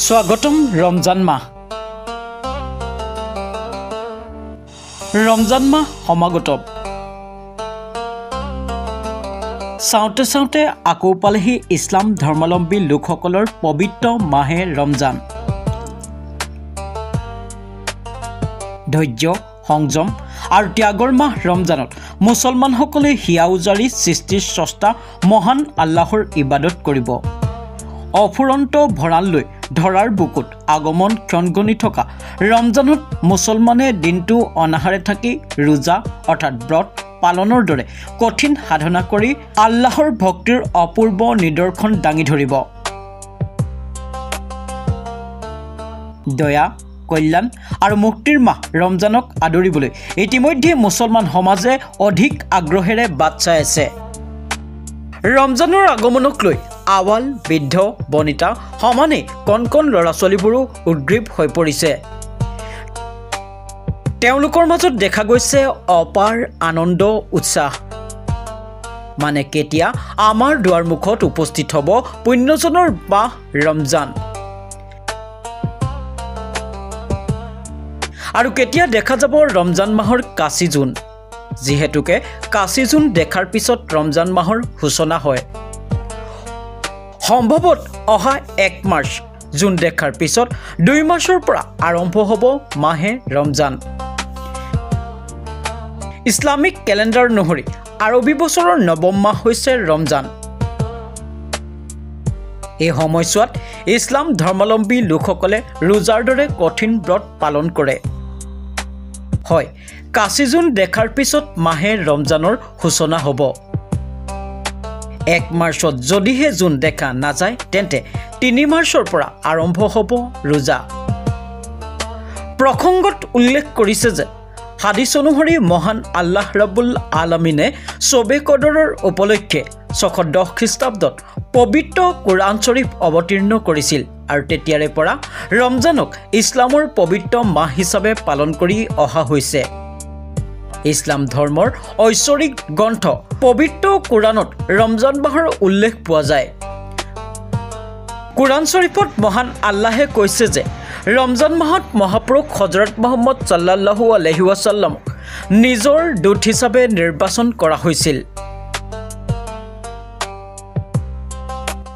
স্বাগতম ৰমজান মাহ। ৰমজান মাহ সমাগত। চাওঁতে চাওঁতে আকৌ পালেহি ইছলাম ধৰ্মাৱলম্বী লোকসকলৰ পবিত্ৰ মাহে ৰমজান। ধৈৰ্য, সংযম আৰু ত্যাগৰ মাহ ৰমজানত মুছলমানসকলে হিয়া উজাৰি সৃষ্টিৰ স্ৰষ্টা মহান আল্লাহৰ ইবাদত কৰিব। অফুৰন্ত ভঁৰাল লৈ ধৰাৰ বুকুত আগমন ক্ষণগণি থকা ৰমজানত মুছলমানে দিনটো অনাহাৰে থাকি ৰোজা অৰ্থাৎ ব্ৰত পালনৰ দৰে কঠিন সাধনা কৰি আল্লাহৰ ভক্তিৰ অপূৰ্ব নিদৰ্শন দাঙি ধৰিব। দয়া, কল্যাণ আৰু মুক্তিৰ মাহ ৰমজানক আদৰিবলৈ ইতিমধ্যে মুছলমান সমাজে অধিক আগ্ৰহেৰে বাট চাই আছে। ৰমজানৰ আগমনক লৈ আৱাল, বৃদ্ধ, বনিতা সমানে কণ কণ ল'ৰা ছোৱালীবোৰো উদ্গ্ৰীৱ হৈ পৰিছে। তেওঁলোকৰ মাজত দেখা গৈছে অপাৰ আনন্দ উৎসাহ। মানে কেতিয়া আমাৰ দুৱাৰ মুখত উপস্থিত হ'ব পুণ্যজনৰ মাহ ৰমজান, আৰু কেতিয়া দেখা যাব ৰমজান মাহৰ কাচি জোন, যিহেতুকে কাচি জোন দেখাৰ পিছত ৰমজান মাহৰ সূচনা হয়। সম্ভৱত অহা 1 মাৰ্চ জুন দেখাৰ পিছত 2 মাৰ্চৰ পৰা আৰম্ভ হ'ব মাহে ৰমজান। ইছলামিক কেলেণ্ডাৰ অনুসৰি আৰবী বছৰৰ নৱম মাহ হৈছে ৰমজান। এই সময়ছোৱাত ইছলাম ধৰ্মাৱলম্বী লোকসকলে ৰোজাৰ দৰে কঠিন ব্ৰত পালন কৰে। হয়, কাচি জোন দেখাৰ পিছত মাহে ৰমজানৰ সূচনা হ'ব। 1 মাৰ্চত যদিহে জোন দেখা নাযায় তেন্তে 3 মাৰ্চৰ পৰা আৰম্ভ হ'ব ৰোজা। প্ৰসংগত উল্লেখ কৰিছে যে হাদিছ অনুসৰি মহান আল্লাহ ৰাব্বুল আলামিনে শবে কদৰৰ উপলক্ষে 610 খ্ৰীষ্টাব্দত পবিত্ৰ কোৰাণ শ্বৰীফ অৱতীৰ্ণ কৰিছিল, আৰু তেতিয়াৰে পৰা ৰমজানক ইছলামৰ পবিত্ৰ মাহ হিচাপে পালন কৰি অহা হৈছে। ইছলাম ধৰ্মৰ ঐশ্বৰিক গ্ৰন্থ পবিত্ৰ কোৰাণত ৰমজান মাহৰ উল্লেখ পোৱা যায়। কোৰাণ শ্বৰীফত মহান আল্লাহে কৈছে যে ৰমজান মাহত মহাপুৰুষ হজৰত মুহাম্মদ সাল্লাল্লাহু আলাইহি ৱাসাল্লামক নিজৰ দূত হিচাপে নিৰ্বাচন কৰা হৈছিল।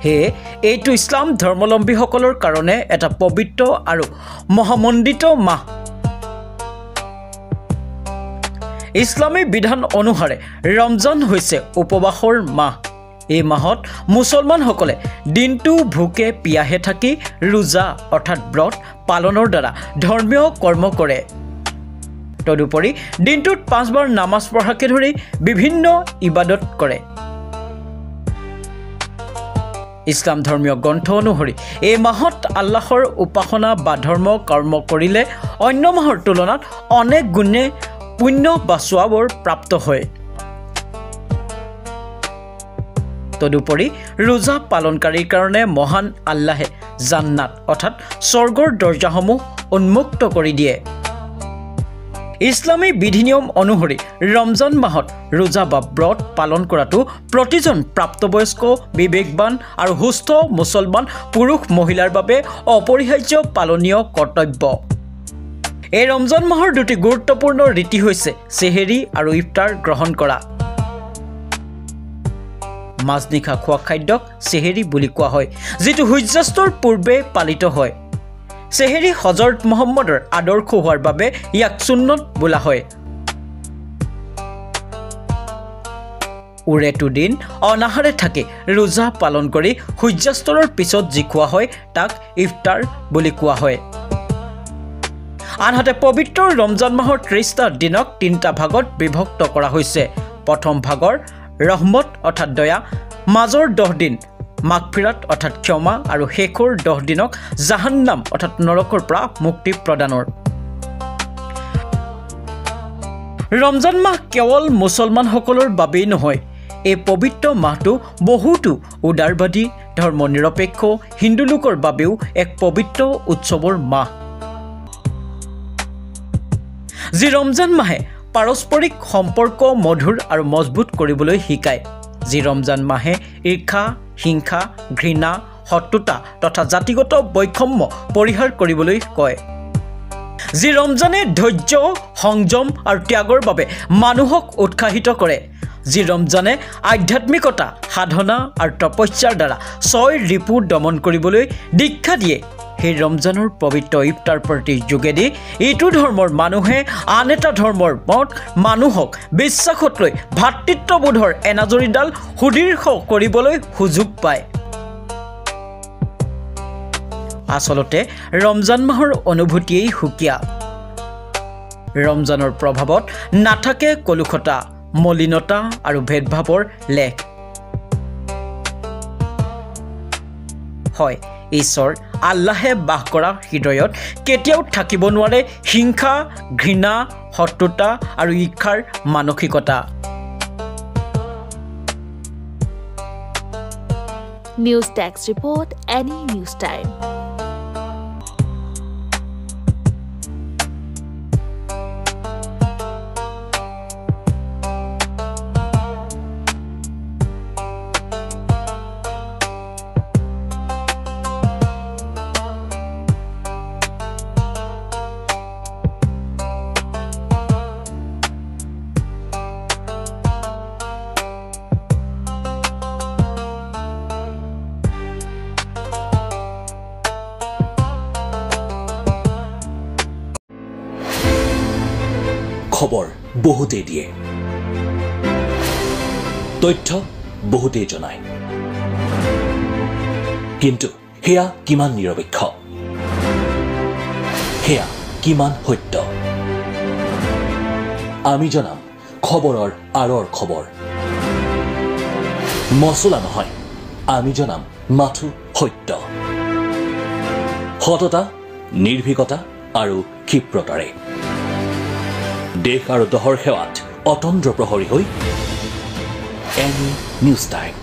সেয়ে এইটো ইছলাম ধৰ্মাৱলম্বীসকলৰ কাৰণে এটা পবিত্ৰ আৰু মহামণ্ডিত মাহ। ইছলামী বিধান অনুসাৰে ৰমজান হৈছে উপবাসৰ মাহ। এই মাহত মুছলমানসকলে দিনটো ভোকে পিয়াহে থাকি ৰোজা অৰ্থাৎ ব্ৰত পালনৰ দ্বাৰা ধৰ্মীয় কৰ্ম কৰে। তদুপৰি দিনটোত 5 বাৰ নামাজ পঢ়াকে ধৰি বিভিন্ন ইবাদত কৰে। ইছলাম ধৰ্মীয় গ্ৰন্থ অনুসৰি এই মাহত আল্লাহৰ উপাসনা বা ধৰ্ম কৰ্ম কৰিলে অন্য মাহৰ তুলনাত অনেক গুণে পুণ্য বা স্বভাৱৰ প্ৰাপ্ত হয়। তদুপৰি ৰোজা পালনকাৰীৰ কাৰণে মহান আল্লাহে জান্নাত অৰ্থাৎ স্বৰ্গৰ দৰ্জাসমূহ উন্মুক্ত কৰি দিয়ে। ইছলামী বিধি নিয়ম অনুসৰি ৰমজান মাহত ৰোজা বা ব্ৰত পালন কৰাটো প্ৰতিজন প্ৰাপ্তবয়স্ক, বিবেকবান আৰু সুস্থ মুছলমান পুৰুষ মহিলাৰ বাবে অপৰিহাৰ্য পালনীয় কৰ্তব্য। এই ৰমজান মাহৰ 2টি গুৰুত্বপূৰ্ণ ৰীতি হৈছে চেহেৰী আৰু ইফতাৰ গ্ৰহণ কৰা। মাজনিশা খোৱা খাদ্যক চেহেৰী বুলি কোৱা হয়, যিটো সূৰ্যাস্তৰ পূৰ্বে পালিত হয়। চেহেৰী হজৰত মুহাম্মদৰ আদৰ্শ হোৱাৰ বাবে ইয়াক সুন্নত বোলা হয়। উৰেটো দিন অনাহাৰে থাকি ৰোজা পালন কৰি সূৰ্যাস্তৰৰ পিছত যি খোৱা হয় তাক ইফতাৰ বুলি কোৱা হয়। আনহাতে পবিত্ৰ ৰমজান মাহৰ 30টা দিনক 3টা ভাগত বিভক্ত কৰা হৈছে। প্ৰথম ভাগৰ ৰহমত অৰ্থাৎ দয়া, মাজৰ 10 দিন মাগফিৰাত অৰ্থাৎ ক্ষমা, আৰু শেষৰ 10 দিনক জাহান্নাম অৰ্থাৎ নৰকৰ পৰা মুক্তি প্ৰদানৰ। ৰমজান মাহ কেৱল মুছলমানসকলৰ বাবেই নহয়, এই পবিত্ৰ মাহটো বহুতো উদাৰবাদী, ধৰ্মনিৰপেক্ষ হিন্দু লোকৰ বাবেও এক পবিত্ৰ উৎসৱৰ মাহ। যি ৰমজান মাহে পাৰস্পৰিক সম্পৰ্ক মধুৰ আৰু মজবুত কৰিবলৈ শিকায়। যি ৰমজান মাহে ঈৰ্ষা, হিংসা, ঘৃণা, শত্ৰুতা তথা জাতিগত বৈষম্য পৰিহাৰ কৰিবলৈ কয়। যি ৰমজানে ধৈৰ্য, সংযম আৰু ত্যাগৰ বাবে মানুহক উৎসাহিত কৰে, যি ৰমজানে আধ্যাত্মিকতা, সাধনা আৰু তপস্যাৰ দ্বাৰা 6 ৰিপু দমন কৰিবলৈ দীক্ষা দিয়ে, সেই ৰমজানৰ পবিত্ৰ ইফতাৰ পাৰ্টিৰ যোগেদি এইটো ধৰ্মৰ মানুহে আন এটা ধৰ্মৰ মত মানুহক বিশ্বাসত লৈ ভাতৃত্ববোধৰ এনাজৰীডাল সুদীৰ্ঘ কৰিবলৈ সুযোগ পায়। আচলতে ৰমজান মাহৰ অনুভূতিয়েই সুকীয়া। ৰমজানৰ প্ৰভাৱত নাথাকে কলুষতা, মলিনতা আৰু ভেদভাৱৰ লেখ। হয়, ঈশ্বৰ আল্লাহে বাস কৰা হৃদয়ত কেতিয়াও থাকিব নোৱাৰে হিংসা, ঘৃণা, শত্ৰুতা আৰু ঈৰ্ষাৰ মানসিকতা। News Desk Report, any news time. খবৰ বহুতেই দিয়ে, তথ্য বহুতেই জনায়, কিন্তু সেয়া কিমান নিৰপেক্ষ, সেয়া কিমান সত্য? আমি জনাম খবৰৰ আঁৰৰ খবৰ। মচলা নহয়, আমি জনাম মাথো সত্য, সততা, নিৰ্ভীকতা আৰু ক্ষিপ্ৰতাৰে দেশ আৰু দহৰ সেৱাত অতন্দ্ৰ প্ৰহৰী হৈ এনি নিউজ টাইম।